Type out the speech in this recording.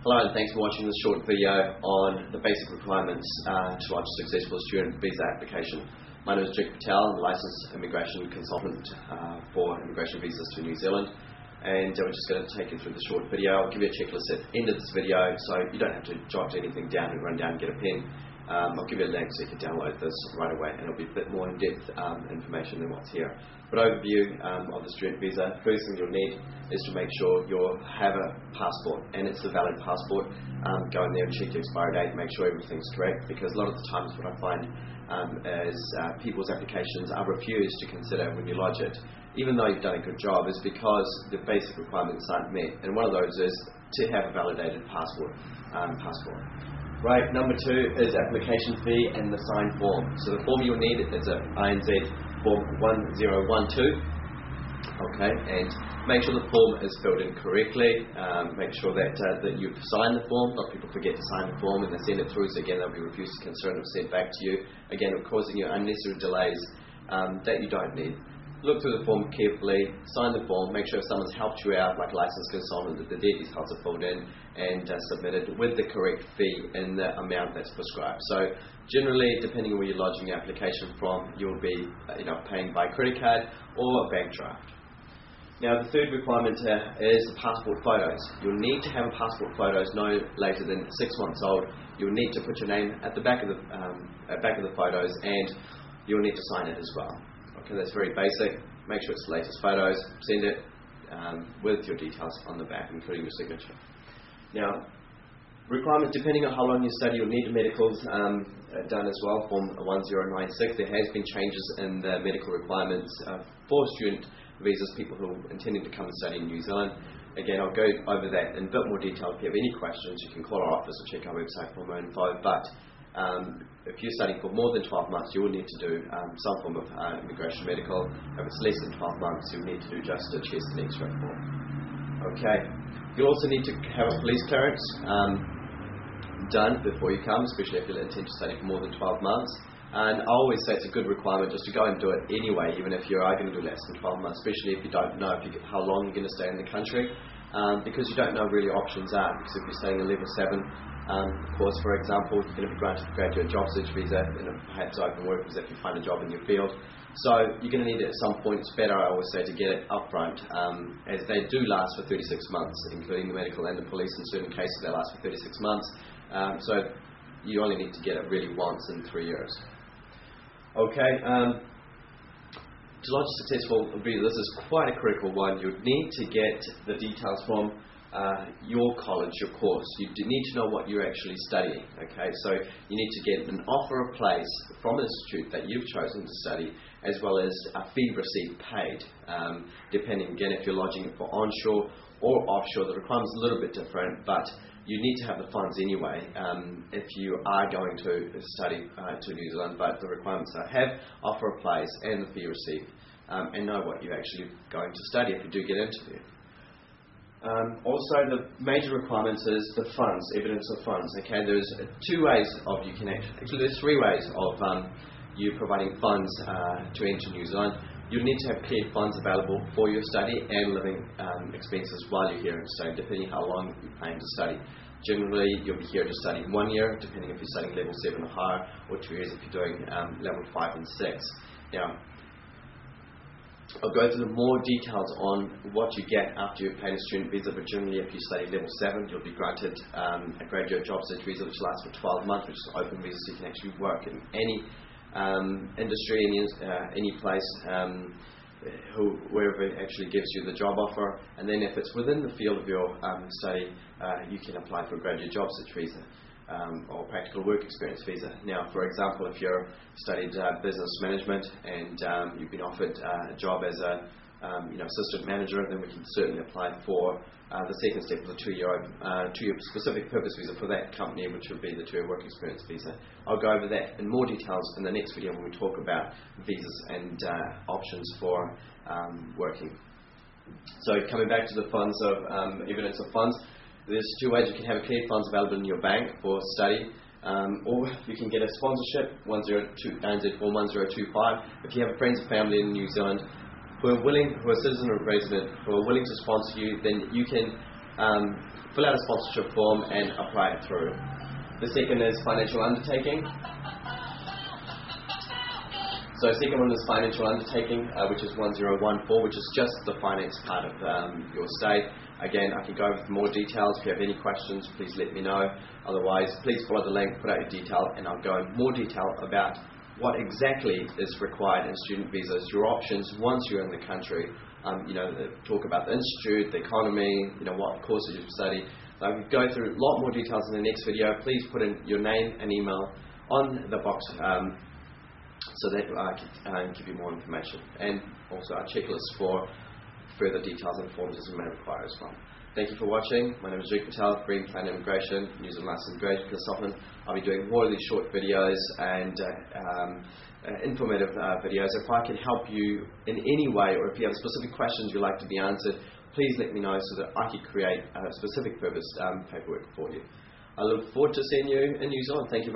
Hello and thanks for watching this short video on the basic requirements to lodge a successful student visa application. My name is Jake Patel, I'm a licensed immigration consultant for immigration visas to New Zealand, and we're just going to take you through the short video. I'll give you a checklist at the end of this video so you don't have to jot anything down and run down and get a pen. I'll give you a link so you can download this right away, and it'll be a bit more in-depth information than what's here. But overview of the student visa, first thing you'll need is to make sure you have a passport, and it's a valid passport. Go in there and check the expiry date, make sure everything's correct, because a lot of the times what I find is people's applications are refused to consider when you lodge it, even though you've done a good job, is because the basic requirements aren't met, and one of those is to have a validated passport. Right, number 2 is application fee and the signed form. So the form you'll need is a INZ form 1012. Okay, and make sure the form is filled in correctly. Make sure that you've signed the form. A lot of people forget to sign the form and they send it through, so again they'll be refused to consider and sent back to you. Again, causing you unnecessary delays that you don't need. Look through the form carefully, sign the form, make sure someone's helped you out, like a licensed consultant, that the details are filled in and submitted with the correct fee in the amount that's prescribed. So generally, depending on where you're lodging your application from, you'll be paying by credit card or a bank draft. Now the third requirement is the passport photos. You'll need to have passport photos no later than 6 months old. You'll need to put your name at the back of the photos, and you'll need to sign it as well. Okay, that's very basic. Make sure it's the latest photos. Send it with your details on the back, including your signature. Now, requirements depending on how long you study, you'll need medicals done as well. Form 1096. There has been changes in the medical requirements for student visas, people who are intending to come and study in New Zealand. Again, I'll go over that in a bit more detail. If you have any questions, you can call our office or check our website for more info. But if you're studying for more than 12 months, you will need to do some form of immigration medical. If it's less than 12 months, you'll need to do just a chest and X-ray form. Okay. You'll also need to have a police clearance done before you come, especially if you intend to study for more than 12 months. And I always say it's a good requirement just to go and do it anyway, even if you are going to do less than 12 months, especially if you don't know how long you're going to stay in the country, because you don't know really options are. Because if you're studying a level 7 course, for example, you're going to be granted a graduate job search visa, and perhaps open work visa if you find a job in your field. So you're going to need it at some point. It's better, I always say, to get it up front, as they do last for 36 months, including the medical and the police. In certain cases, they last for 36 months. So you only need to get it really once in 3 years. Okay. To lodge a successful visa, this is quite a critical one. You need to get the details from your college, your course. You need to know what you're actually studying. Okay, so you need to get an offer of place from an institute that you've chosen to study, as well as a fee receipt paid, depending again if you're lodging it for onshore or offshore. The requirement's a little bit different, but you need to have the funds anyway if you are going to study to New Zealand. But the requirements are have offer of place and the fee receipt, and know what you're actually going to study if you do get into it. Also, the major requirements is the funds, evidence of funds. Okay, there's 2 ways of you can actually there's 3 ways of you providing funds to enter New Zealand. You need to have cleared funds available for your study and living expenses while you're here and studying, depending how long you plan to study. Generally, you'll be here to study 1 year, depending if you're studying level 7 or higher, or 2 years if you're doing level 5 and 6. Now, I'll go through the more details on what you get after you obtain a student visa, but generally if you study level 7, you'll be granted a graduate job search visa, which lasts for 12 months, which is an open visa, so you can actually work in any industry, any place, wherever it actually gives you the job offer. And then if it's within the field of your study, you can apply for a graduate job search visa. Or practical work experience visa. Now, for example, if you've studied business management and you've been offered a job as a assistant manager, then we can certainly apply for the second step of the 2-year specific purpose visa for that company, which would be the 2-year work experience visa. I'll go over that in more details in the next video when we talk about visas and options for working. So coming back to the funds of evidence of funds. There's 2 ways. You can have cleared funds available in your bank for study, or you can get a sponsorship, 102 form 1025. If you have friends or family in New Zealand who are citizen or resident, who are willing to sponsor you, then you can fill out a sponsorship form and apply it through. The second is financial undertaking. So second one is financial undertaking, which is 1014, which is just the finance part of your stay. Again, I can go over more details. If you have any questions, please let me know. Otherwise, please follow the link, put out your detail, and I'll go in more detail about what exactly is required in student visas, your options once you're in the country. Talk about the institute, the economy, what courses you study. So I will go through a lot more details in the next video. Please put in your name and email on the box so that I can give you more information. And also our checklist for further details and forms as you may require as well. Thank you for watching. My name is Jake Patel, Green Plan Immigration, New Zealand Licensed Immigration Consultant. I'll be doing more of these short videos and informative videos. If I can help you in any way, or if you have specific questions you'd like to be answered, please let me know so that I can create a specific purpose paperwork for you. I look forward to seeing you in New Zealand. Thank you very much.